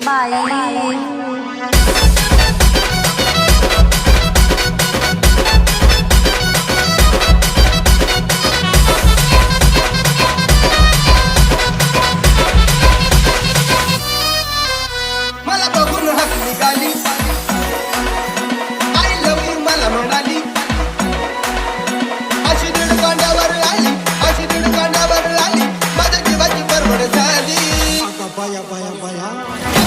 बाई मला बघून हक निघाली आय लव्ह यू मला म्हणाली अशी दीड कांड्यावर आली अशी दीड कांड्यावर आली माझ्या जीवाची परवड झाली बाया बाया बाया